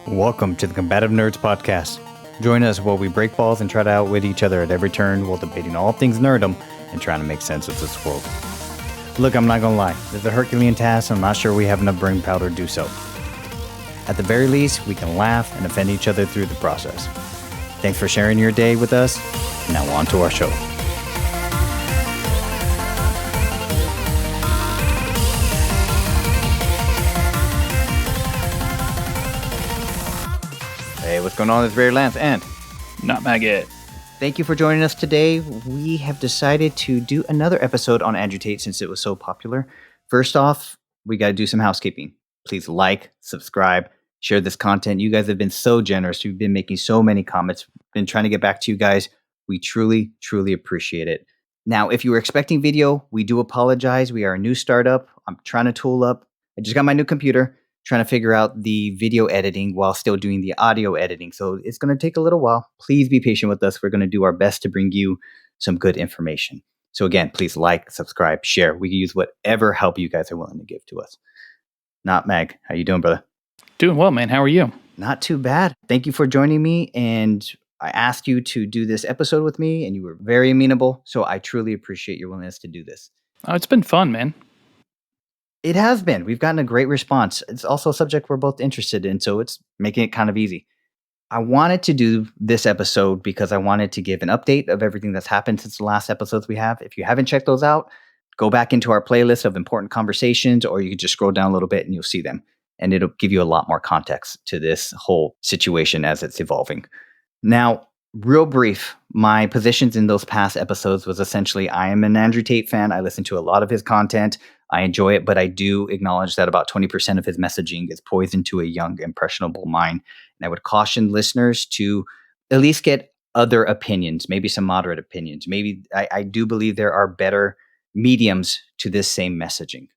Welcome to the Combative Nerds Podcast. Join us while we break balls and try to outwit each other at every turn while debating all things nerdom and trying to make sense of this world. Look, I'm not gonna lie, it's a Herculean task and I'm not sure we have enough brain power to do so. At the very least, we can laugh and offend each other through the process. Thanks for sharing your day with us. Now on to our show. Hey, what's going on? It's Raiderlance and Not Maggot. Thank you for joining us today. We have decided to do another episode on Andrew Tate since it was so popular. First off, we got to do some housekeeping. Please like, subscribe, share this content. You guys have been so generous. You've been making so many comments. Been trying to get back to you guys. We truly, truly appreciate it. Now, if you were expecting video, we do apologize. We are a new startup. I'm trying to tool up. I just got my new computer, trying to figure out the video editing while still doing the audio editing. So it's going to take a little while. Please be patient with us. We're going to do our best to bring you some good information. So again, please like, subscribe, share. We can use whatever help you guys are willing to give to us. Not Mag. How you doing, brother? Doing well, man. How are you? Not too bad. Thank you for joining me. And I asked you to do this episode with me and you were very amenable. So I truly appreciate your willingness to do this. Oh, it's been fun, man. It has been. We've gotten a great response. It's also a subject we're both interested in, so it's making it kind of easy. I wanted to do this episode because I wanted to give an update of everything that's happened since the last episodes we have. If you haven't checked those out, go back into our playlist of important conversations, or you can just scroll down a little bit and you'll see them. And it'll give you a lot more context to this whole situation as it's evolving. Now, real brief, my positions in those past episodes was essentially I am an Andrew Tate fan. I listen to a lot of his content. I enjoy it, but I do acknowledge that about 20% of his messaging is poison to a young, impressionable mind. And I would caution listeners to at least get other opinions, maybe some moderate opinions. Maybe I do believe there are better mediums to this same messaging.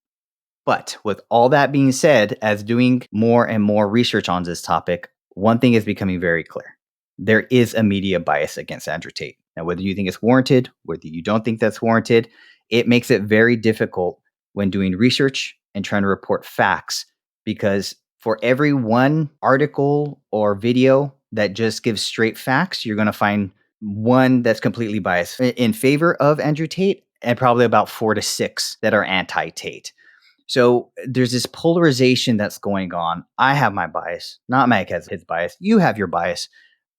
But with all that being said, as doing more and more research on this topic, one thing is becoming very clear. There is a media bias against Andrew Tate. Now, whether you think it's warranted, whether you don't think that's warranted, it makes it very difficult when doing research and trying to report facts, because for every one article or video that just gives straight facts, you're going to find one that's completely biased in favor of Andrew Tate and probably about 4 to 6 that are anti-Tate. So there's this polarization that's going on. I have my bias. Not Mike has his bias. You have your bias.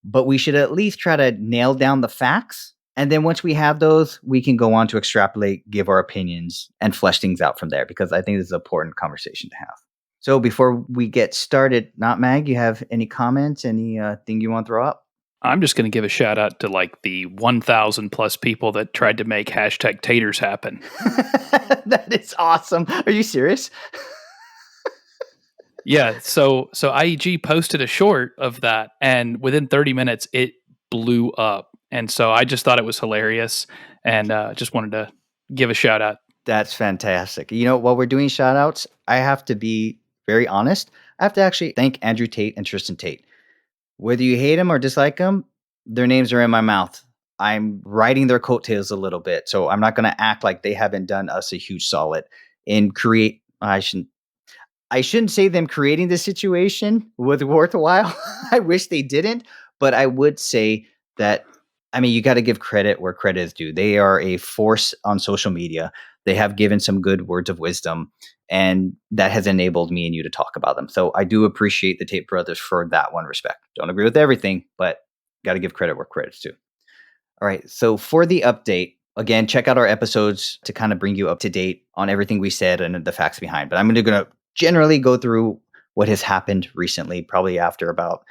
But we should at least try to nail down the facts. And then once we have those, we can go on to extrapolate, give our opinions, and flesh things out from there, because I think this is an important conversation to have. So before we get started, Not Mag, you have any comments, anything you want to throw up? I'm just going to give a shout out to like the 1,000 plus people that tried to make hashtag taters happen. That is awesome. Are you serious? Yeah. So IEG posted a short of that, and within 30 minutes, it blew up. And so I just thought it was hilarious, and just wanted to give a shout out. That's fantastic. You know, while we're doing shout outs, I have to be very honest. I have to actually thank Andrew Tate and Tristian Tate. Whether you hate them or dislike them, their names are in my mouth. I'm riding their coattails a little bit, so I'm not going to act like they haven't done us a huge solid in I shouldn't say them creating this situation was worthwhile. I wish they didn't, but I would say that, I mean, you got to give credit where credit is due. They are a force on social media. They have given some good words of wisdom, and that has enabled me and you to talk about them. So I do appreciate the Tate brothers for that one respect. Don't agree with everything, but got to give credit where credit's due. All right. So for the update, again, check out our episodes to kind of bring you up to date on everything we said and the facts behind. But I'm going to generally go through what has happened recently, probably after about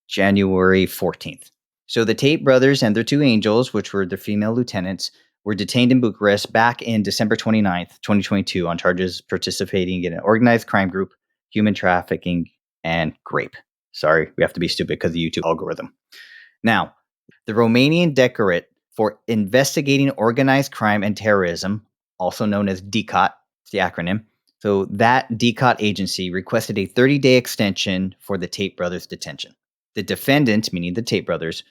January 14th. So the Tate brothers and their 2 angels, which were the female lieutenants, were detained in Bucharest back in December 29th, 2022 on charges participating in an organized crime group, human trafficking, and rape. Sorry, we have to be stupid because of the YouTube algorithm. Now, the Romanian Directorate for Investigating Organized Crime and Terrorism, also known as DIICOT, it's the acronym. So that DIICOT agency requested a 30-day extension for the Tate brothers' detention. The defendant, meaning the Tate brothers,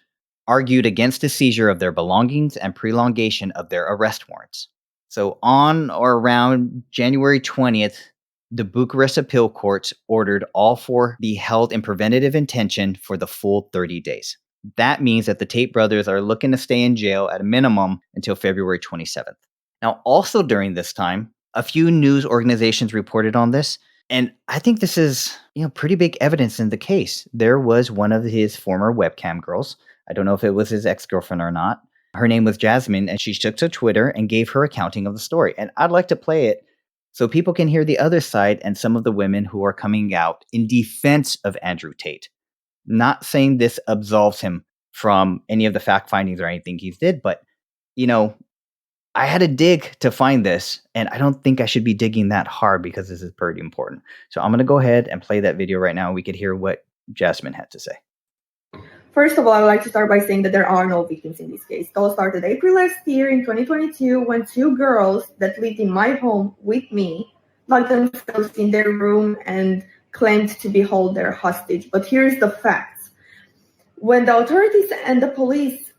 argued against the seizure of their belongings and prolongation of their arrest warrants. So on or around January 20th, The Bucharest Appeal Court ordered all four be held in preventative detention for the full 30 days. That means that the Tate brothers are looking to stay in jail at a minimum until February 27th. Now, also during this time, a few news organizations reported on this, and I think this is, pretty big evidence in the case. There was one of his former webcam girls. I don't know if it was his ex-girlfriend or not. Her name was Jasmine, and she took to Twitter and gave her accounting of the story. And I'd like to play it so people can hear the other side and some of the women who are coming out in defense of Andrew Tate. Not saying this absolves him from any of the fact findings or anything he did, but, I had to dig to find this, and I don't think I should be digging that hard because this is pretty important. So I'm going to go ahead and play that video right now, and we could hear what Jasmine had to say. First of all, I would like to start by saying that there are no victims in this case. It all started April last year in 2022 when two girls that lived in my home with me locked themselves in their room and claimed to be held their hostage. But here's the facts. When the authorities and the police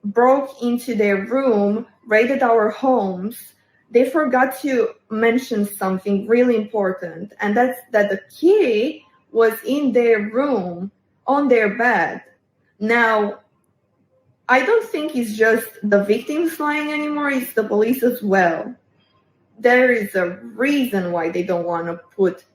broke into their room, raided our homes, they forgot to mention something really important, and that's that the key was in their room on their bed. Now, I don't think it's just the victims lying anymore, it's the police as well. There is a reason why they don't want to put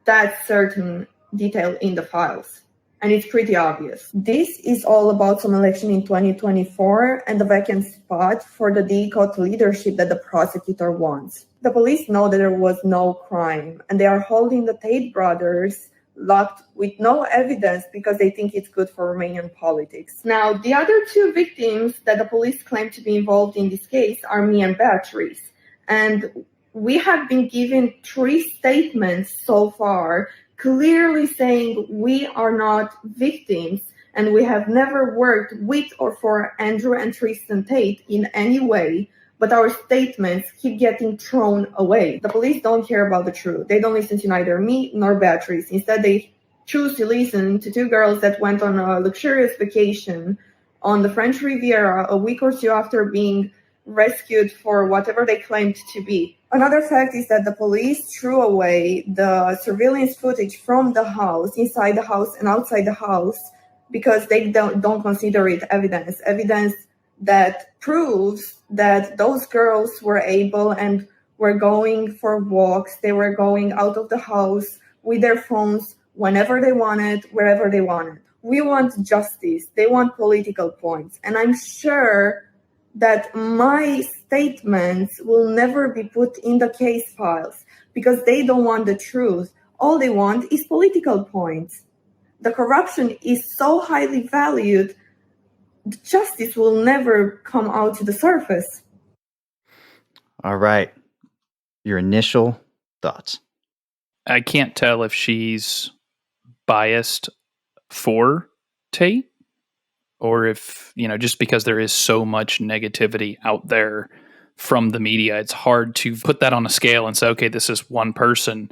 that certain detail in the files. And it's pretty obvious. This is all about some election in 2024 and the vacant spot for the DIICOT leadership that the prosecutor wants. The police know that there was no crime, and they are holding the Tate brothers locked with no evidence because they think it's good for Romanian politics. Now, the other two victims that the police claim to be involved in this case are me and Beatrice. And we have been given 3 statements so far clearly saying we are not victims and we have never worked with or for Andrew and Tristian Tate in any way, but our statements keep getting thrown away. The police don't care about the truth. They don't listen to neither me nor Beatrice. Instead, they choose to listen to 2 girls that went on a luxurious vacation on the French Riviera a week or 2 after being rescued for whatever they claimed to be. Another fact is that the police threw away the surveillance footage from the house, inside the house and outside the house, because they don't consider it evidence that proves that those girls were able and were going for walks. They were going out of the house with their phones whenever they wanted, wherever they wanted. We want justice. They want political points. And I'm sure that my statements will never be put in the case files because they don't want the truth. All they want is political points. The corruption is so highly valued, the justice will never come out to the surface. All right. Your initial thoughts. I can't tell if she's biased for Tate or if, just because there is so much negativity out there from the media, it's hard to put that on a scale and say, okay, this is one person,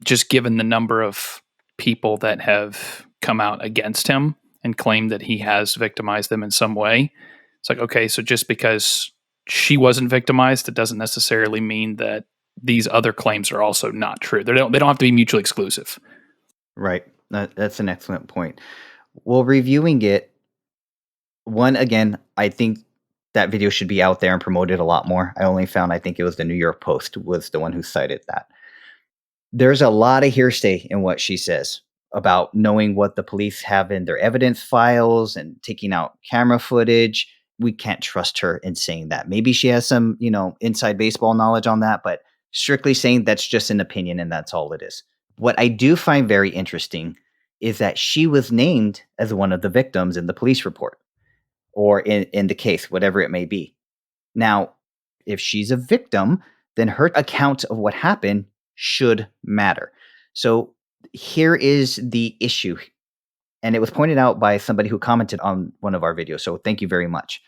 just given the number of people that have come out against him and claimed that he has victimized them in some way. It's like, okay, so just because she wasn't victimized, it doesn't necessarily mean that these other claims are also not true. They don't have to be mutually exclusive. Right. That's an excellent point. Well, reviewing it, again, I think that video should be out there and promoted a lot more. I think it was the New York Post was the one who cited that. There's a lot of hearsay in what she says about knowing what the police have in their evidence files and taking out camera footage. We can't trust her in saying that. Maybe she has some, inside baseball knowledge on that, but strictly saying that's just an opinion and that's all it is. What I do find very interesting is that she was named as one of the victims in the police report or in the case, whatever it may be. Now, if she's a victim, then her account of what happened should matter. So here is the issue. And it was pointed out by somebody who commented on one of our videos. So thank you very much.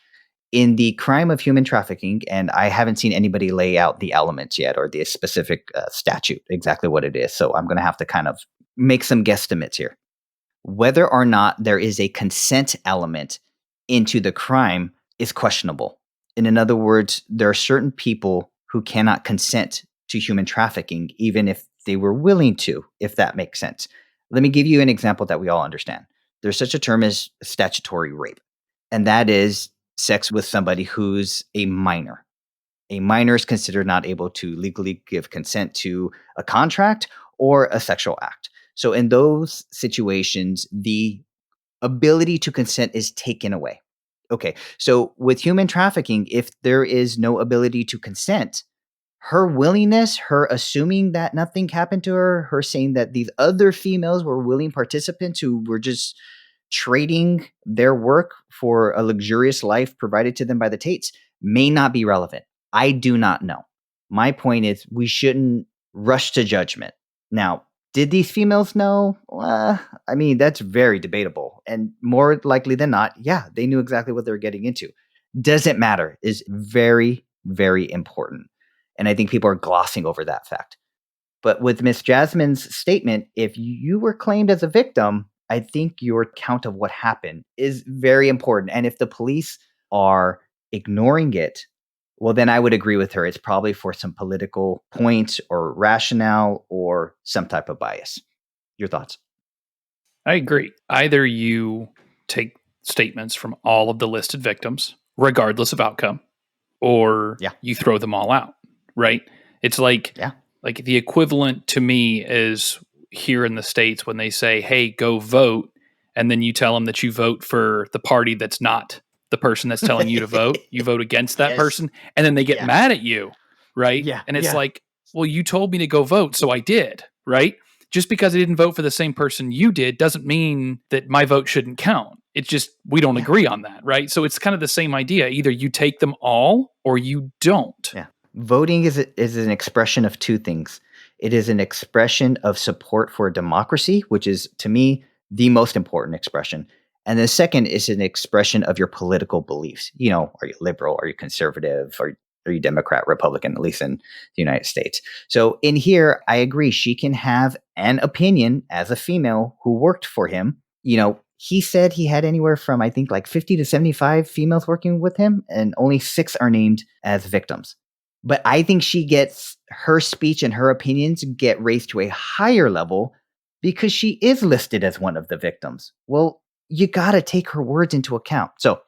In the crime of human trafficking, and I haven't seen anybody lay out the elements yet or the specific statute, exactly what it is. So I'm going to have to kind of make some guesstimates here. Whether or not there is a consent element into the crime is questionable. And in other words, there are certain people who cannot consent to human trafficking, even if they were willing to, if that makes sense. Let me give you an example that we all understand. There's such a term as statutory rape, and that is sex with somebody who's a minor. A minor is considered not able to legally give consent to a contract or a sexual act. So in those situations, the ability to consent is taken away. Okay, so with human trafficking, if there is no ability to consent, her willingness, her assuming that nothing happened to her, her saying that these other females were willing participants who were just trading their work for a luxurious life provided to them by the Tates may not be relevant. I do not know. My point is, we shouldn't rush to judgment. Now, did these females know? I mean, that's very debatable. And more likely than not, yeah, they knew exactly what they were getting into. Doesn't matter is very, very important. And I think people are glossing over that fact. But with Miss Jasmine's statement, if you were claimed as a victim, I think your account of what happened is very important. And if the police are ignoring it, well, then I would agree with her. It's probably for some political point or rationale or some type of bias. Your thoughts? I agree. Either you take statements from all of the listed victims, regardless of outcome, or Yeah. you throw them all out, right? It's like the equivalent to me is here in the States when they say, hey, go vote. And then you tell them that you vote for the party that's not the person that's telling you to vote. You vote against that person. And then they get mad at you, right? Yeah. And it's like, well, you told me to go vote, so I did, right? Just because I didn't vote for the same person you did doesn't mean that my vote shouldn't count. It's just we don't agree on that, right? So it's kind of the same idea. Either you take them all or you don't. Yeah. Voting is an expression of two things. It is an expression of support for democracy, which is, to me, the most important expression. And the second is an expression of your political beliefs. You know, are you liberal? Are you conservative? Are you Democrat, Republican, at least in the United States? So in here, I agree. She can have an opinion as a female who worked for him. You know, he said he had anywhere from, I think, like 50 to 75 females working with him, and only 6 are named as victims. But I think she gets her speech and her opinions get raised to a higher level because she is listed as one of the victims. Well, you got to take her words into account. So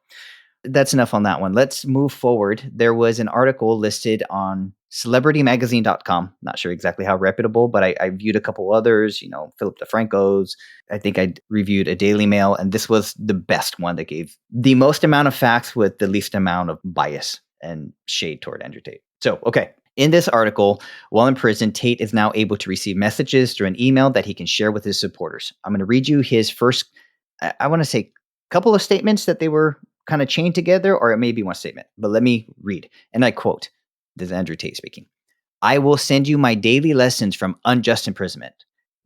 that's enough on that one. Let's move forward. There was an article listed on celebritymagazine.com. Not sure exactly how reputable, but I viewed a couple others, you know, Philip DeFranco's. I think I reviewed a Daily Mail, and this was the best one that gave the most amount of facts with the least amount of bias and shade toward Andrew Tate. So, okay. In this article, while in prison, Tate is now able to receive messages through an email that he can share with his supporters. I'm going to read you his first, I want to say, couple of statements that they were kind of chained together, or it may be one statement, but let me read. And I quote, this is Andrew Tate speaking. I will send you my daily lessons from unjust imprisonment.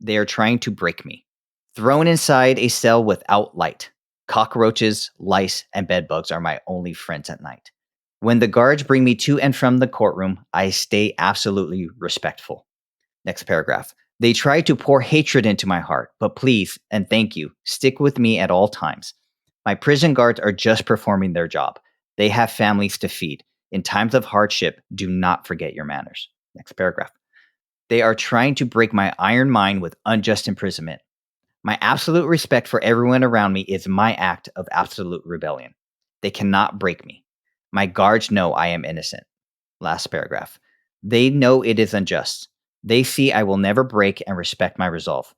They are trying to break me. Thrown inside a cell without light. Cockroaches, lice, and bedbugs are my only friends at night. When the guards bring me to and from the courtroom, I stay absolutely respectful. Next paragraph. They try to pour hatred into my heart, but please and thank you, stick with me at all times. My prison guards are just performing their job. They have families to feed. In times of hardship, do not forget your manners. Next paragraph. They are trying to break my iron mind with unjust imprisonment. My absolute respect for everyone around me is my act of absolute rebellion. They cannot break me. My guards know I am innocent. Last paragraph. They know it is unjust. They see I will never break and respect my resolve.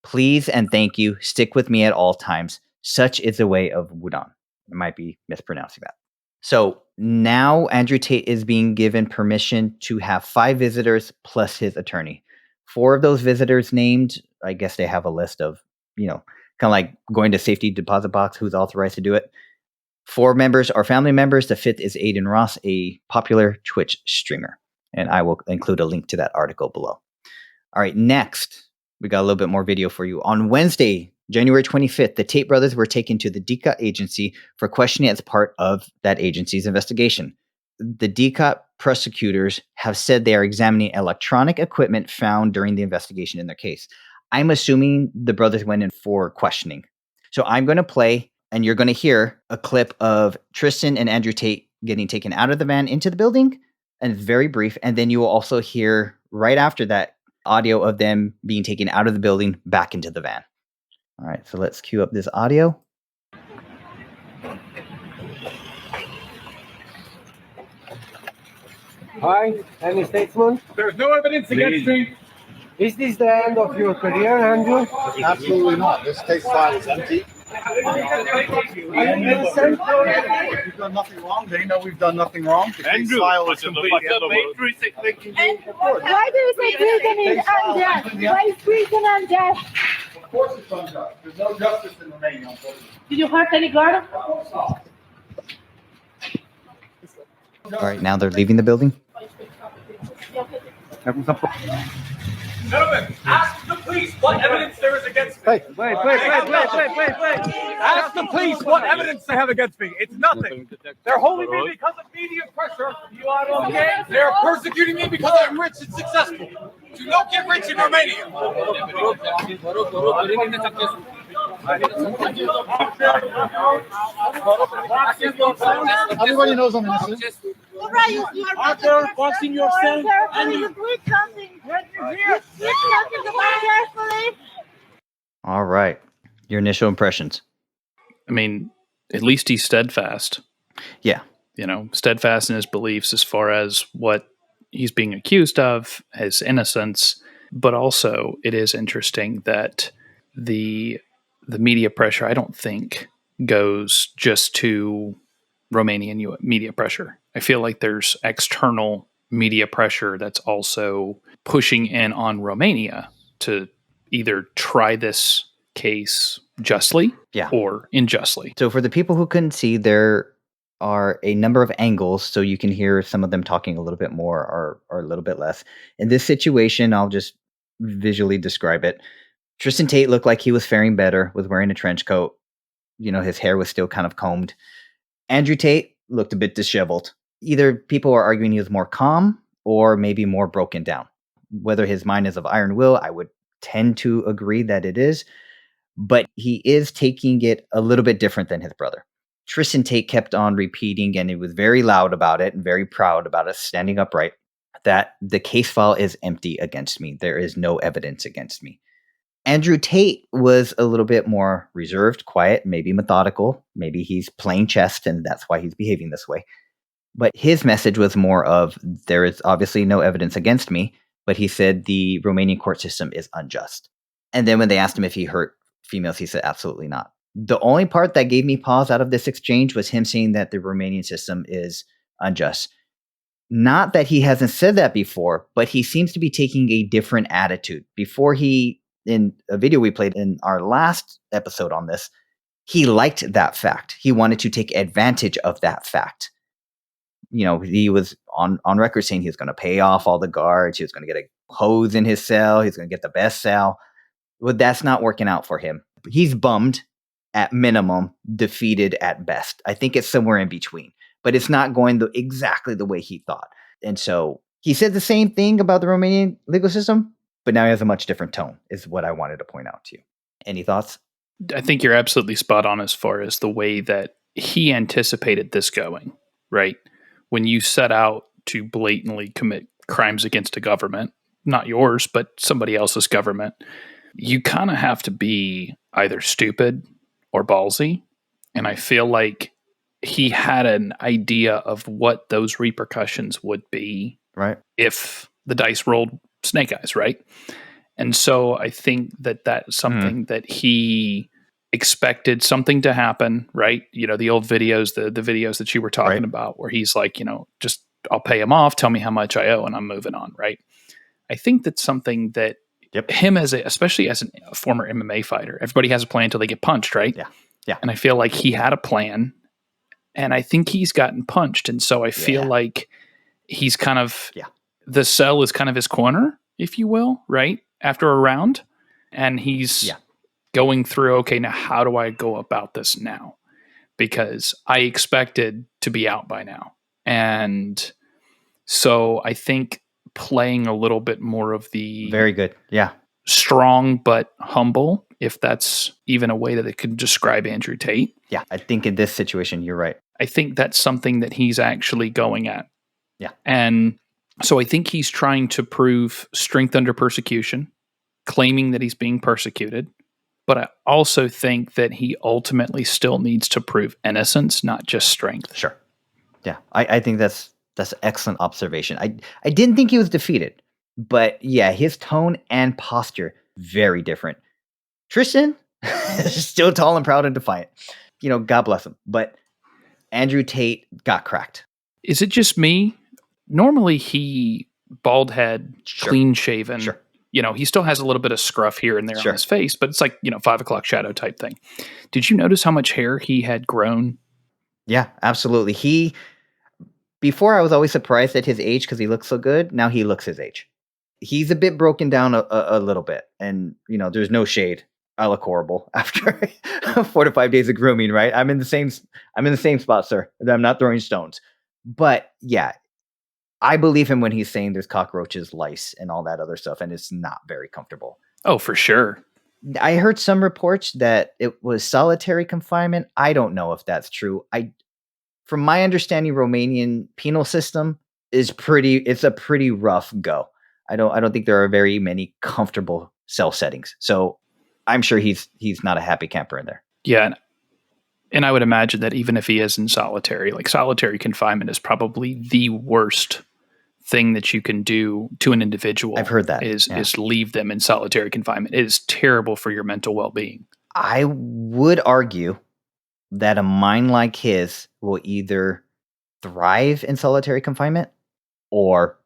Please and thank you. Stick with me at all times. Such is the way of Wudang. I might be mispronouncing that. So now Andrew Tate is being given permission to have 5 visitors plus his attorney. 4 of those visitors named, I guess they have a list of, you know, kind of like going to safety deposit box, who's authorized to do it. 4 members are family members. The 5th is Aiden Ross, a popular Twitch streamer. And I will include a link to that article below. All right, next, we got a little bit more video for you. On Wednesday, January 25th, the Tate brothers were taken to the DIICOT agency for questioning as part of that agency's investigation. The DIICOT prosecutors have said they are examining electronic equipment found during the investigation in their case. I'm assuming the brothers went in for questioning. So I'm going to play, and you're going to hear a clip of Tristian and Andrew Tate getting taken out of the van into the building, and it's very brief. And then you will also hear right after that audio of them being taken out of the building back into the van. All right, so let's cue up this audio. Hi, any statesman? There's no evidence against me. Is this the end of your career, Andrew? Absolutely not. This case file is empty. We've done nothing wrong. They know we've done nothing wrong. The case file is completely empty. Why do you say prison is unjust? Why is prison unjust? Of course it's unjust. There's no justice in Romania. Did you hurt any guard? All right, now they're leaving the building. Gentlemen, ask the police what evidence there is against me. Wait. Ask the police what evidence they have against me. It's nothing. They're holding me because of media pressure. You are okay? They're persecuting me because I'm rich and successful. You don't get rich in Romania. Everybody knows I'm innocent. After boxing yourself, and you read something. All right, your initial impressions. I mean, at least he's steadfast. Yeah. Steadfast in his beliefs as far as what he's being accused of, his innocence. But also, it is interesting that the media pressure, I don't think, goes just to Romanian media pressure. I feel like there's external media pressure that's also pushing in on Romania to either try this case justly or unjustly. So for the people who couldn't see, there are a number of angles, so you can hear some of them talking a little bit more or a little bit less. In this situation, I'll just visually describe it. Tristian Tate looked like he was faring better, was wearing a trench coat. His hair was still kind of combed. Andrew Tate looked a bit disheveled. Either people are arguing he was more calm or maybe more broken down. Whether his mind is of iron will, I would tend to agree that it is, but he is taking it a little bit different than his brother. Tristian Tate kept on repeating, and he was very loud about it and very proud about it, standing upright, that the case file is empty against me. There is no evidence against me. Andrew Tate was a little bit more reserved, quiet, maybe methodical. Maybe he's playing chess and that's why he's behaving this way. But his message was more of, there is obviously no evidence against me, but he said the Romanian court system is unjust. And then when they asked him if he hurt females, he said absolutely not. The only part that gave me pause out of this exchange was him saying that the Romanian system is unjust. Not that he hasn't said that before, but he seems to be taking a different attitude. Before in a video we played in our last episode on this, he liked that fact. He wanted to take advantage of that fact. He was on record saying he was going to pay off all the guards. He was going to get a hose in his cell. He's going to get the best cell. Well, that's not working out for him. He's bummed at minimum, defeated at best. I think it's somewhere in between, but it's not going exactly the way he thought. And so he said the same thing about the Romanian legal system, but now he has a much different tone, is what I wanted to point out to you. Any thoughts? I think you're absolutely spot on as far as the way that he anticipated this going, right? When you set out to blatantly commit crimes against a government, not yours, but somebody else's government, you kind of have to be either stupid or ballsy. And I feel like he had an idea of what those repercussions would be, right, if the dice rolled snake eyes, right? And so I think that that's something that he expected something to happen, right? The old videos, the videos that you were talking about, where he's like, just I'll pay him off, tell me how much I owe, and I'm moving on, right? I think that's something that him especially as a former MMA fighter, everybody has a plan until they get punched, right? Yeah. And I feel like he had a plan, and I think he's gotten punched, and so I feel like he's kind of the cell is kind of his corner, if you will, right? After a round, and he's going through, okay, now how do I go about this now? Because I expected to be out by now. And so I think playing a little bit more of the very good, strong but humble, if that's even a way that it could describe Andrew Tate. Yeah, I think in this situation, you're right. I think that's something that he's actually going at. Yeah. And So I think he's trying to prove strength under persecution, claiming that he's being persecuted. But I also think that he ultimately still needs to prove innocence, not just strength. Sure. Yeah, I think that's an excellent observation. I didn't think he was defeated, but yeah, his tone and posture very different. Tristian is still tall and proud and defiant. God bless him. But Andrew Tate got cracked. Is it just me? Normally he bald head, Sure. clean shaven. Sure. He still has a little bit of scruff here and there Sure. on his face, but it's like, 5 o'clock shadow type thing. Did you notice how much hair he had grown? Yeah, absolutely. Before I was always surprised at his age because he looks so good. Now he looks his age. He's a bit broken down a little bit. And, there's no shade. I look horrible after 4 to 5 days of grooming, right? I'm in the same spot, sir. I'm not throwing stones. But yeah, I believe him when he's saying there's cockroaches, lice, and all that other stuff, and it's not very comfortable. Oh, for sure. I heard some reports that it was solitary confinement. I don't know if that's true. From my understanding, Romanian penal system it's a pretty rough go. I don't think there are very many comfortable cell settings. So I'm sure he's not a happy camper in there. Yeah. And I would imagine that even if he is in solitary, like solitary confinement is probably the worst thing that you can do to an individual. I've heard that. Is leave them in solitary confinement. It is terrible for your mental well-being. I would argue that a mind like his will either thrive in solitary confinement or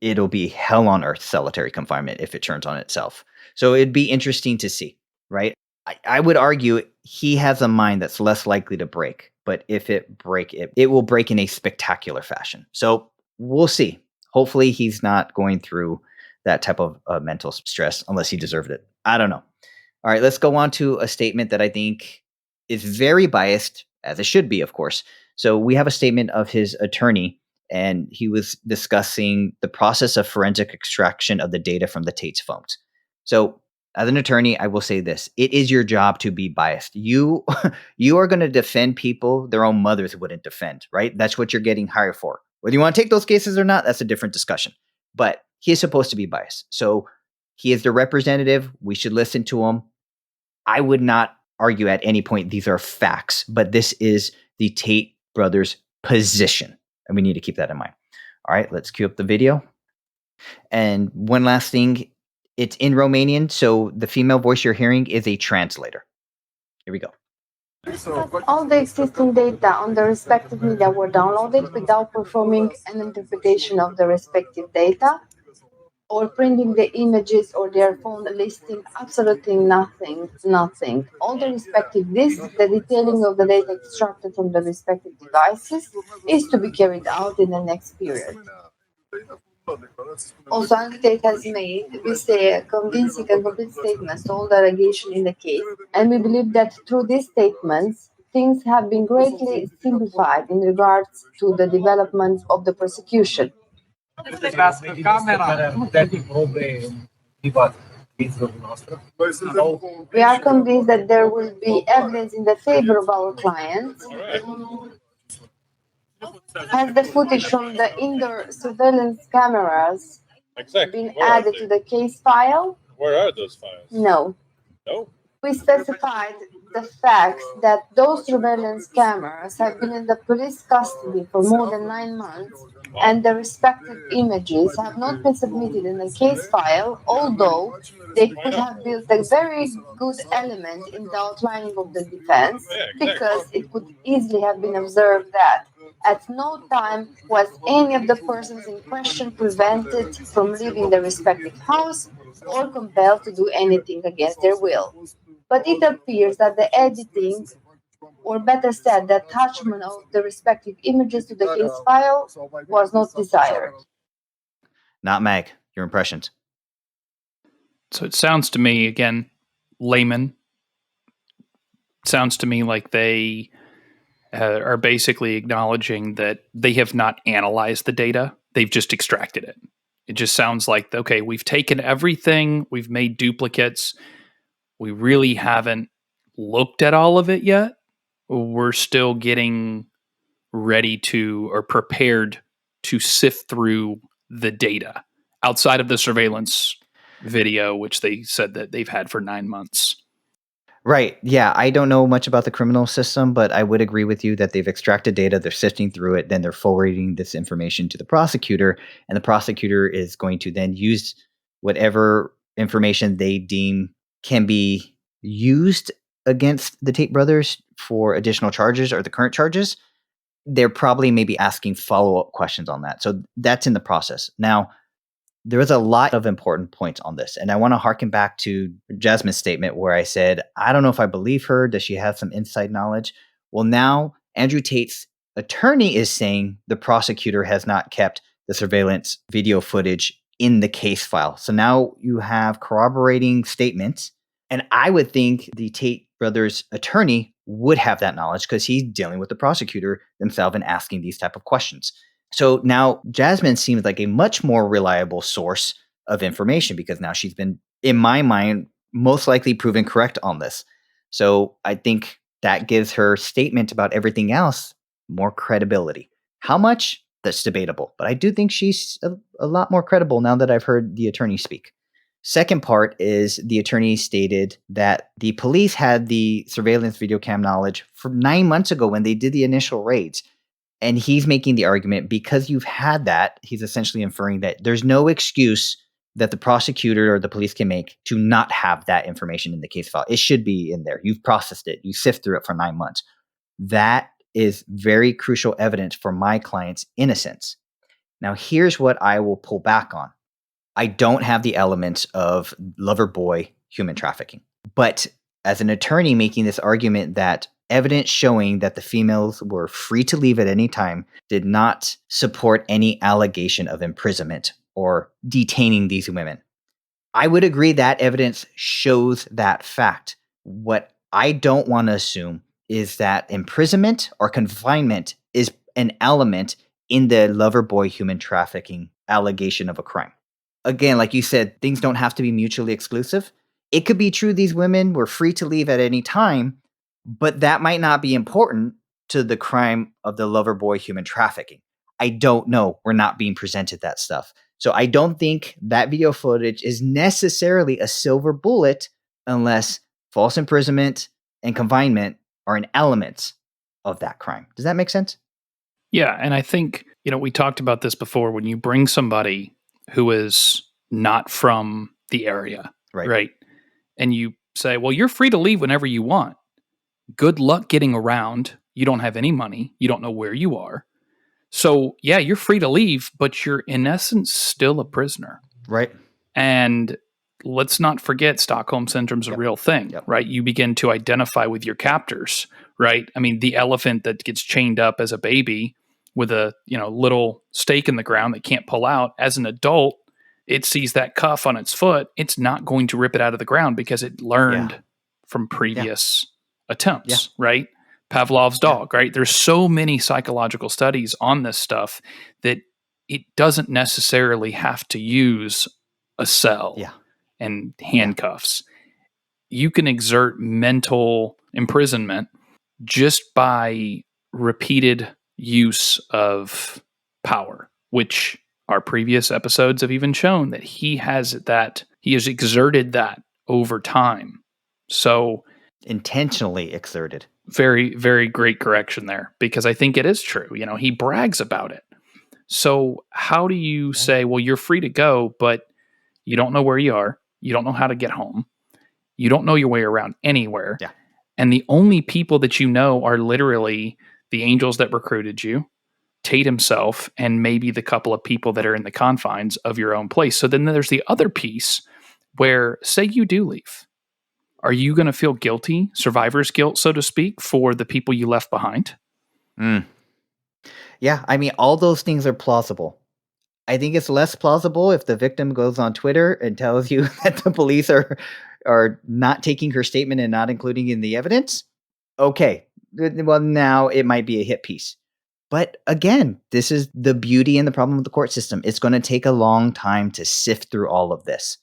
it'll be hell on earth solitary confinement if it turns on itself. So it'd be interesting to see, right? I would argue he has a mind that's less likely to break, but if it will break in a spectacular fashion. So we'll see. Hopefully he's not going through that type of mental stress unless he deserved it. I don't know. All right, let's go on to a statement that I think is very biased, as it should be, of course. So we have a statement of his attorney, and he was discussing the process of forensic extraction of the data from the Tates phones. So as an attorney, I will say this. It is your job to be biased. You are going to defend people their own mothers wouldn't defend, right? That's what you're getting hired for. Whether you want to take those cases or not, that's a different discussion. But he is supposed to be biased. So he is the representative. We should listen to him. I would not argue at any point these are facts, but this is the Tate brothers' position. And we need to keep that in mind. All right, let's cue up the video. And one last thing, it's in Romanian, so the female voice you're hearing is a translator. Here we go. All the existing data on the respective media were downloaded without performing an interpretation of the respective data or printing the images or their phone listing absolutely nothing. All the respective disks, the detailing of the data extracted from the respective devices is to be carried out in the next period. Also, Andrew Tate has made, we say, convincing and complete statements to all the allegations in the case, and we believe that through these statements, things have been greatly simplified in regards to the development of the prosecution. We are convinced that there will be evidence in the favor of our clients, as the footage from the indoor surveillance cameras been added to the case file? Where are those files? No. No? We specified the fact that those surveillance cameras have been in the police custody for more than 9 months, and the respective images have not been submitted in the case file, although they could have built a very good element in the outlining of the defense, because it could easily have been observed that at no time was any of the persons in question prevented from leaving the respective house or compelled to do anything against their will. But it appears that the editing, or better said, the attachment of the respective images to the case file was not desired. Not Mag, your impressions. So it sounds to me, again, layman, sounds to me like they are basically acknowledging that they have not analyzed the data. They've just extracted it. It just sounds like, okay, we've taken everything, we've made duplicates. We really haven't looked at all of it yet. We're still getting ready to, or prepared to sift through the data outside of the surveillance video, which they said that they've had for 9 months. Right. Yeah. I don't know much about the criminal system, but I would agree with you that they've extracted data, they're sifting through it, then they're forwarding this information to the prosecutor, and the prosecutor is going to then use whatever information they deem can be used against the Tate brothers for additional charges or the current charges. They're probably maybe asking follow-up questions on that. So that's in the process. Now, there is a lot of important points on this. And I want to harken back to Jasmine's statement where I said, I don't know if I believe her. Does she have some inside knowledge? Well, now Andrew Tate's attorney is saying the prosecutor has not kept the surveillance video footage in the case file. So now you have corroborating statements. And I would think the Tate brothers' attorney would have that knowledge because he's dealing with the prosecutor themselves and asking these type of questions. So now Jasmine seems like a much more reliable source of information because now she's been, in my mind, most likely proven correct on this. So I think that gives her statement about everything else more credibility. How much? That's debatable. But I do think she's a lot more credible now that I've heard the attorney speak. Second part is the attorney stated that the police had the surveillance video cam knowledge from 9 months ago when they did the initial raids. And he's making the argument because you've had that, he's essentially inferring that there's no excuse that the prosecutor or the police can make to not have that information in the case file. It should be in there. You've processed it. You sift through it for 9 months. That is very crucial evidence for my client's innocence. Now, here's what I will pull back on. I don't have the elements of lover boy human trafficking. But as an attorney making this argument that evidence showing that the females were free to leave at any time did not support any allegation of imprisonment or detaining these women. I would agree that evidence shows that fact. What I don't want to assume is that imprisonment or confinement is an element in the lover boy human trafficking allegation of a crime. Again, like you said, things don't have to be mutually exclusive. It could be true these women were free to leave at any time, but that might not be important to the crime of the lover boy human trafficking. I don't know. We're not being presented that stuff. So I don't think that video footage is necessarily a silver bullet unless false imprisonment and confinement are an element of that crime. Does that make sense? Yeah. And I think, we talked about this before. When you bring somebody who is not from the area, right? And you say, well, you're free to leave whenever you want. Good luck getting around. You don't have any money. You don't know where you are. So, yeah, you're free to leave, but you're in essence still a prisoner. Right. And let's not forget Stockholm Syndrome's a real thing, right? You begin to identify with your captors, right? I mean, the elephant that gets chained up as a baby with a, little stake in the ground that can't pull out, as an adult, it sees that cuff on its foot. It's not going to rip it out of the ground because it learned from previous attempts, right? Pavlov's dog, right? There's so many psychological studies on this stuff that it doesn't necessarily have to use a cell and handcuffs. You can exert mental imprisonment just by repeated use of power, which our previous episodes have even shown that he has exerted that over time. So intentionally exerted. Very, very great correction there, because I think it is true. He brags about it. So how do you say, well, you're free to go, but you don't know where you are. You don't know how to get home. You don't know your way around anywhere. Yeah. And the only people that you know are literally the angels that recruited you, Tate himself, and maybe the couple of people that are in the confines of your own place. So then there's the other piece where, say you do leave. Are you going to feel guilty, survivor's guilt, so to speak, for the people you left behind? Yeah, I mean, all those things are plausible. I think it's less plausible if the victim goes on Twitter and tells you that the police are not taking her statement and not including in the evidence. Okay, well, now it might be a hit piece. But again, this is the beauty and the problem of the court system. It's going to take a long time to sift through all of this.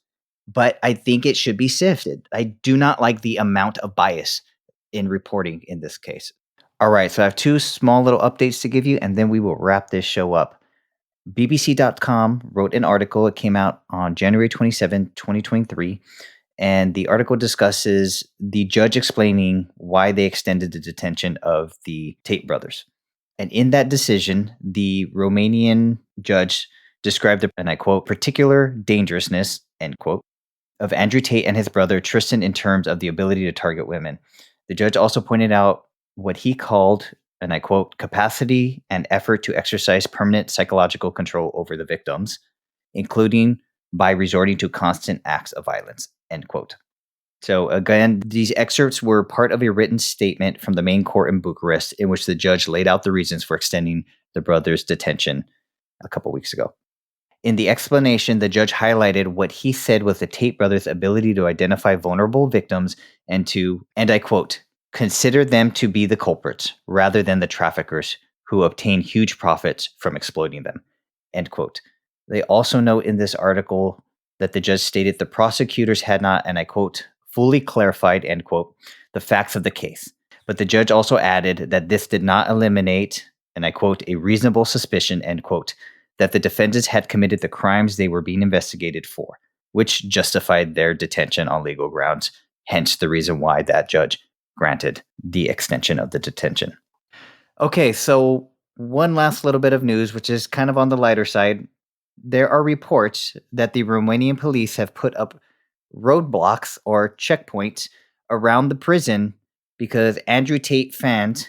But I think it should be sifted. I do not like the amount of bias in reporting in this case. All right, so I have two small little updates to give you, and then we will wrap this show up. BBC.com wrote an article. It came out on January 27, 2023. And the article discusses the judge explaining why they extended the detention of the Tate brothers. And in that decision, the Romanian judge described, and I quote, particular dangerousness, end quote, of Andrew Tate and his brother Tristian in terms of the ability to target women. The judge also pointed out what he called, and I quote, capacity and effort to exercise permanent psychological control over the victims, including by resorting to constant acts of violence, end quote. So again, these excerpts were part of a written statement from the main court in Bucharest in which the judge laid out the reasons for extending the brothers' detention a couple weeks ago. In the explanation, the judge highlighted what he said was the Tate brothers' ability to identify vulnerable victims and to, and I quote, consider them to be the culprits rather than the traffickers who obtain huge profits from exploiting them, end quote. They also note in this article that the judge stated the prosecutors had not, and I quote, fully clarified, end quote, the facts of the case. But the judge also added that this did not eliminate, and I quote, a reasonable suspicion, end quote, that the defendants had committed the crimes they were being investigated for, which justified their detention on legal grounds, hence the reason why that judge granted the extension of the detention. Okay, so one last little bit of news, which is kind of on the lighter side. There are reports that the Romanian police have put up roadblocks or checkpoints around the prison because Andrew Tate fans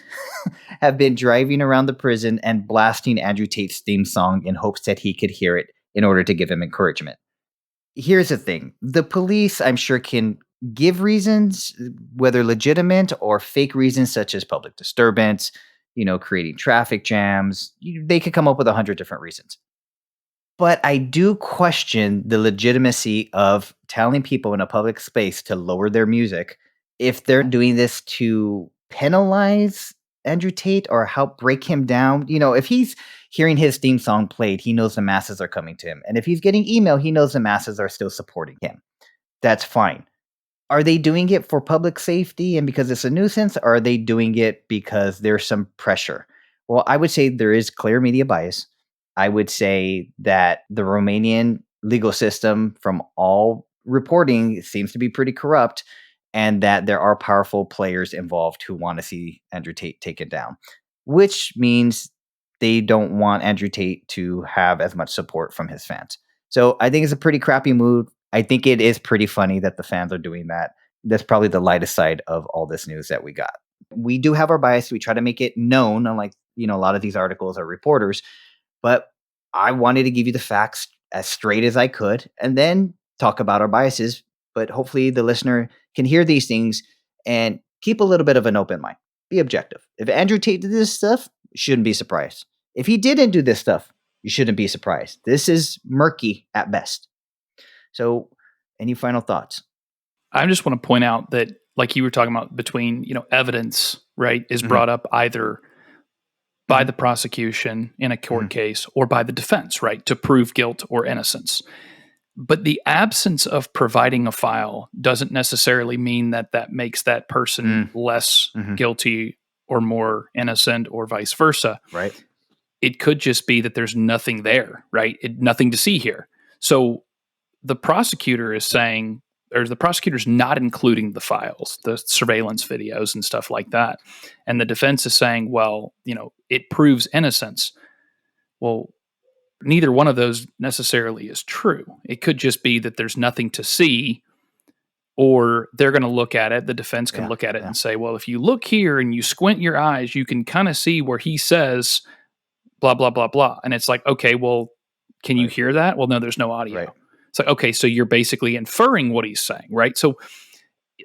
have been driving around the prison and blasting Andrew Tate's theme song in hopes that he could hear it in order to give him encouragement. Here's the thing. The police, I'm sure, can give reasons, whether legitimate or fake reasons, such as public disturbance, creating traffic jams. They could come up with 100 different reasons. But I do question the legitimacy of telling people in a public space to lower their music if they're doing this to penalize Andrew Tate or help break him down. If he's hearing his theme song played, he knows the masses are coming to him. And if he's getting email, he knows the masses are still supporting him. That's fine. Are they doing it for public safety and because it's a nuisance? Or are they doing it because there's some pressure? Well, I would say there is clear media bias. I would say that the Romanian legal system, from all reporting, seems to be pretty corrupt, and that there are powerful players involved who want to see Andrew Tate taken down, which means they don't want Andrew Tate to have as much support from his fans. So I think it's a pretty crappy move. I think it is pretty funny that the fans are doing that. That's probably the lightest side of all this news that we got. We do have our bias. We try to make it known, unlike, a lot of these articles are reporters. But I wanted to give you the facts as straight as I could and then talk about our biases. But hopefully the listener can hear these things and keep a little bit of an open mind. Be objective. If Andrew Tate did this stuff, you shouldn't be surprised. If he didn't do this stuff, you shouldn't be surprised. This is murky at best. So any final thoughts? I just want to point out that, like you were talking about, between, evidence, right, is brought up either by the prosecution in a court case or by the defense, right, to prove guilt or innocence. But the absence of providing a file doesn't necessarily mean that makes that person less guilty or more innocent or vice versa. Right. It could just be that there's nothing there, right? Nothing to see here. So the prosecutor is saying, or the prosecutor's not including the files, the surveillance videos and stuff like that. And the defense is saying, well, it proves innocence. Well, neither one of those necessarily is true. It could just be that there's nothing to see, or they're going to look at it. The defense can look at it and say, well, if you look here and you squint your eyes, you can kind of see where he says blah, blah, blah, blah. And it's like, okay, well, can you hear that? Well, no, there's no audio. Right. It's like, okay, so you're basically inferring what he's saying, right? So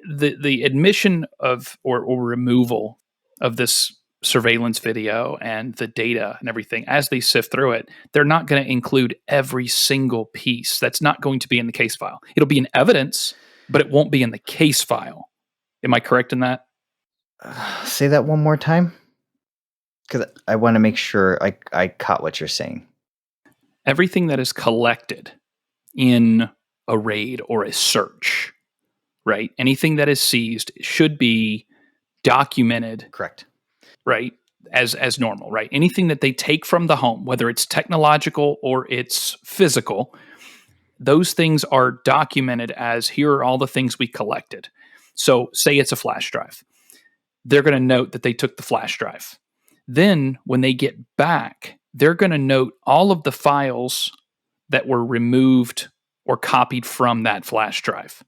the admission of or removal of this surveillance video and the data and everything, as they sift through it, they're not going to include every single piece. That's not going to be in the case file. It'll be in evidence, but it won't be in the case file. Am I correct in that? Say that one more time, because I want to make sure I caught what you're saying. Everything that is collected in a raid or a search, right? Anything that is seized should be documented. Correct. Right? as normal, right? Anything that they take from the home, whether it's technological or it's physical, those things are documented as here are all the things we collected. So say it's a flash drive. They're going to note that they took the flash drive. Then when they get back, they're going to note all of the files that were removed or copied from that flash drive.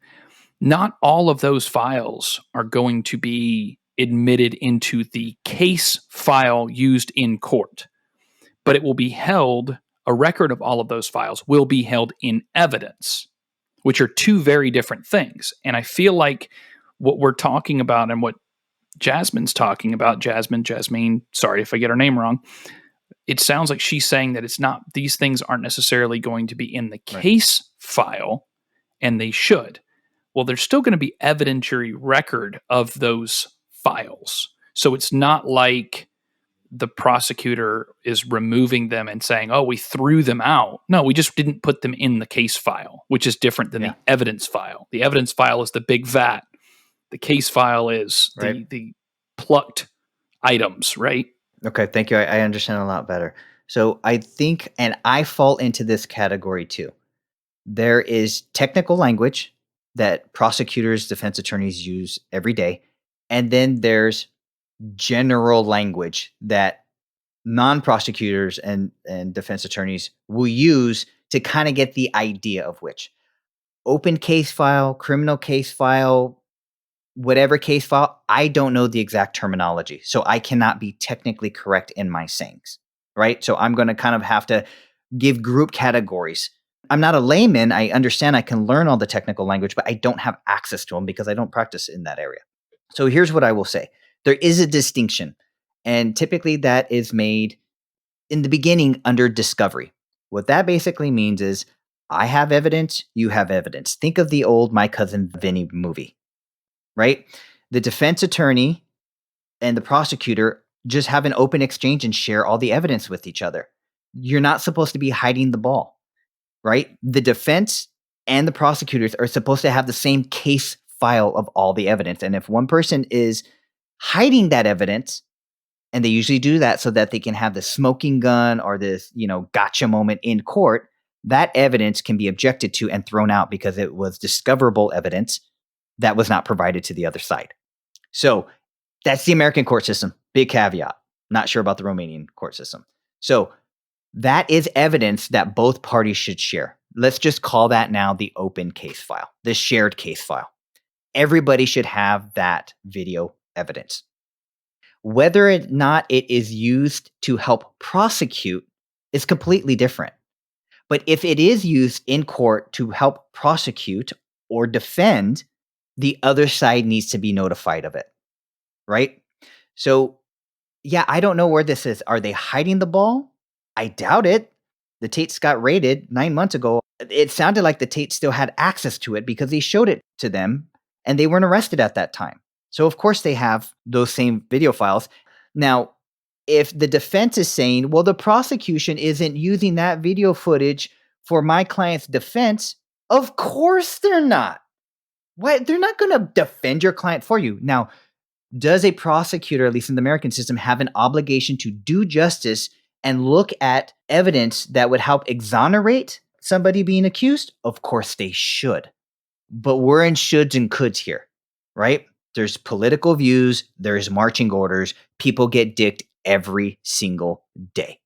Not all of those files are going to be admitted into the case file used in court, but it will be held, a record of all of those files will be held in evidence, which are two very different things. And I feel like what we're talking about and what Jasmine's talking about, Jasmine, sorry if I get her name wrong, it sounds like she's saying that it's not, these things aren't necessarily going to be in the case file, and they should. Well, there's still going to be evidentiary record of those files. So it's not like the prosecutor is removing them and saying, oh, we threw them out. No, we just didn't put them in the case file, which is different than the evidence file. The evidence file is the big vat. The case file is the plucked items, right? Okay, thank you. I understand a lot better. So I think, and I fall into this category too. There is technical language that prosecutors, defense attorneys use every day. And then there's general language that non-prosecutors and defense attorneys will use to kind of get the idea of which. Open case file, criminal case file, whatever case file, I don't know the exact terminology. So I cannot be technically correct in my sayings, right? So I'm going to kind of have to give group categories. I'm not a layman. I understand I can learn all the technical language, but I don't have access to them because I don't practice in that area. So here's what I will say. There is a distinction, and typically that is made in the beginning under discovery. What that basically means is I have evidence, you have evidence. Think of the old My Cousin Vinny movie, right? The defense attorney and the prosecutor just have an open exchange and share all the evidence with each other. You're not supposed to be hiding the ball, right? The defense and the prosecutors are supposed to have the same case file of all the evidence. And if one person is hiding that evidence, and they usually do that so that they can have the smoking gun or this, gotcha moment in court, that evidence can be objected to and thrown out because it was discoverable evidence that was not provided to the other side. So that's the American court system. Big caveat. Not sure about the Romanian court system. So that is evidence that both parties should share. Let's just call that now the open case file, the shared case file. Everybody should have that video evidence. Whether or not it is used to help prosecute is completely different. But if it is used in court to help prosecute or defend, the other side needs to be notified of it, right? So, yeah, I don't know where this is. Are they hiding the ball? I doubt it. The Tates got raided 9 months ago. It sounded like the Tates still had access to it because they showed it to them and they weren't arrested at that time. So, of course, they have those same video files. Now, if the defense is saying, well, the prosecution isn't using that video footage for my client's defense, of course they're not. What? They're not going to defend your client for you. Now, does a prosecutor, at least in the American system, have an obligation to do justice and look at evidence that would help exonerate somebody being accused? Of course they should. But we're in shoulds and coulds here, right? There's political views, there's marching orders, people get dicked every single day.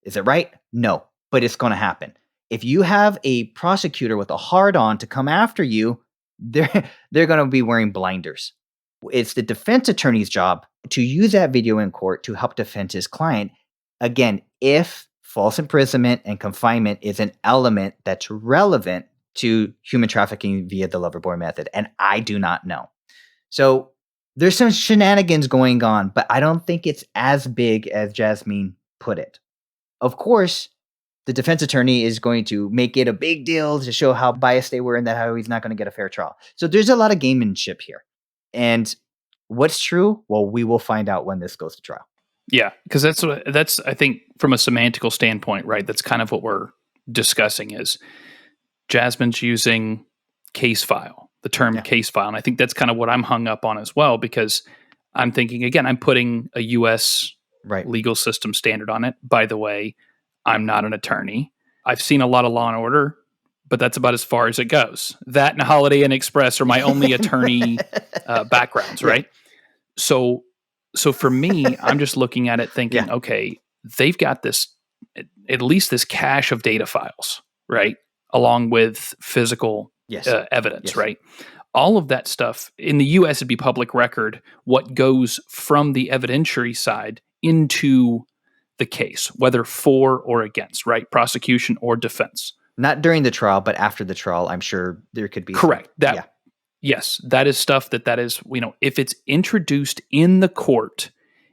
Is it right? No, but it's going to happen. If you have a prosecutor with a hard-on to come after you, they're going to be wearing blinders. It's the defense attorney's job to use that video in court to help defend his client. Again, if false imprisonment and confinement is an element that's relevant to human trafficking via the Loverboy method, and I do not know. So there's some shenanigans going on, but I don't think it's as big as Jasmine put it. Of course, the defense attorney is going to make it a big deal to show how biased they were and that how he's not going to get a fair trial. So there's a lot of gamemanship here. And what's true? Well, we will find out when this goes to trial. Yeah, because that's I think from a semantical standpoint, right? That's kind of what we're discussing is Jasmine's using case file, the term case file. And I think that's kind of what I'm hung up on as well, because I'm thinking, again, I'm putting a U.S. legal system standard on it. By the way, I'm not an attorney. I've seen a lot of Law and Order, but that's about as far as it goes. That and Holiday Inn Express are my only attorney backgrounds, right? So for me, I'm just looking at it thinking, okay, they've got this, at least this cache of data files, right? Along with physical evidence, right? All of that stuff in the US would be public record, what goes from the evidentiary side into the case, whether for or against, right? Prosecution or defense. Not during the trial, but after the trial, I'm sure there could be. Correct. Yes, that is stuff that is, if it's introduced in the court,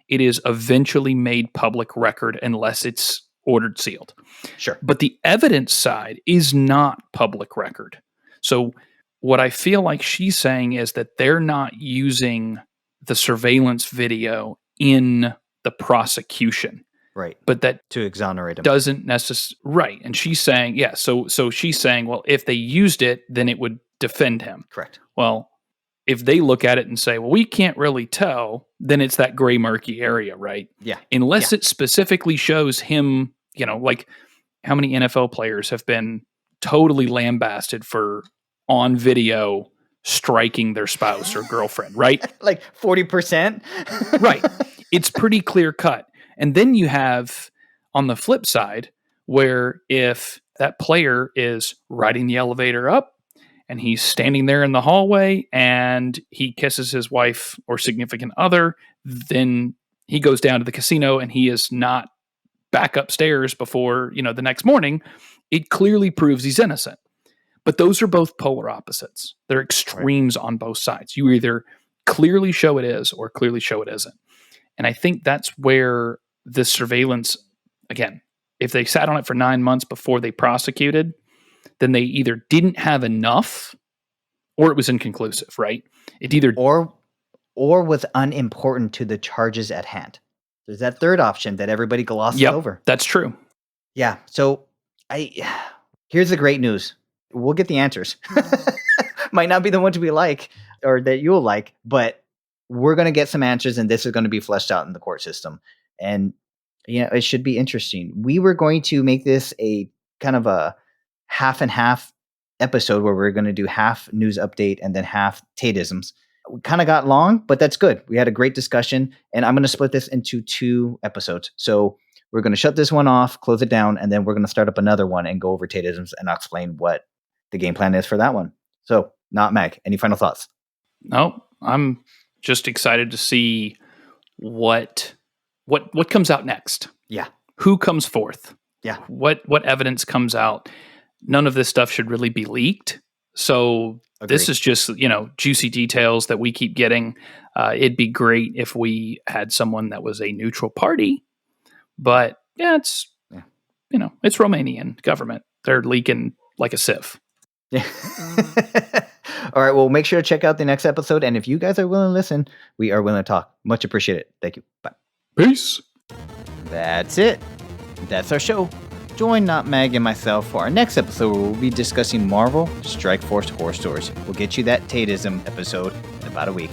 it is eventually made public record unless it's ordered sealed. Sure. But the evidence side is not public record. So what I feel like she's saying is that they're not using the surveillance video in the prosecution. Right. But that to exonerate him. Doesn't necessarily. Right. And she's saying, so she's saying, well, if they used it, then it would defend him. Correct. Well, if they look at it and say, well, we can't really tell, then it's that gray, murky area, right? Yeah. Unless it specifically shows him, like how many NFL players have been totally lambasted for on video striking their spouse or girlfriend, right? Like 40%. Right. It's pretty clear cut. And then you have on the flip side where if that player is riding the elevator up and he's standing there in the hallway and he kisses his wife or significant other, then he goes down to the casino and he is not back upstairs before, the next morning, it clearly proves he's innocent. But those are both polar opposites. They're extremes on both sides. You either clearly show it is or clearly show it isn't. And I think that's where the surveillance, again, if they sat on it for 9 months before they prosecuted, then they either didn't have enough or it was inconclusive, right? It either or was unimportant to the charges at hand. There's that third option that everybody glosses over. That's true. Yeah. So here's the great news. We'll get the answers. Might not be the ones we like or that you'll like, but we're going to get some answers and this is going to be fleshed out in the court system. And, it should be interesting. We were going to make this a kind of a half and half episode where we're going to do half news update and then half Tateisms. We kind of got long, but that's good. We had a great discussion and I'm going to split this into 2 episodes. So we're going to shut this one off, close it down, and then we're going to start up another one and go over Tateisms and I'll explain what the game plan is for that one. So, not Meg, any final thoughts? No, I'm just excited to see what comes out next. Yeah. Who comes forth? Yeah. What evidence comes out? None of this stuff should really be leaked. So This is just, juicy details that we keep getting. It'd be great if we had someone that was a neutral party, but it's Romanian government. They're leaking like a sieve. Yeah. All right. Well, make sure to check out the next episode. And if you guys are willing to listen, we are willing to talk. Much appreciated. Thank you. Bye. Peace. That's it. That's our show. Join Not Mag and myself for our next episode where we'll be discussing Marvel Strike Force horror stories. We'll get you that Tateism episode in about a week.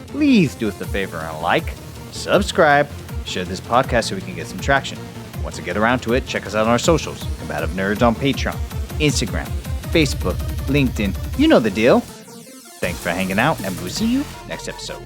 Please do us a favor and like, subscribe, share this podcast so we can get some traction. Once we get around to it, check us out on our socials. Combative Nerds on Patreon, Instagram, Facebook, LinkedIn. You know the deal. Thanks for hanging out, and we'll see you next episode.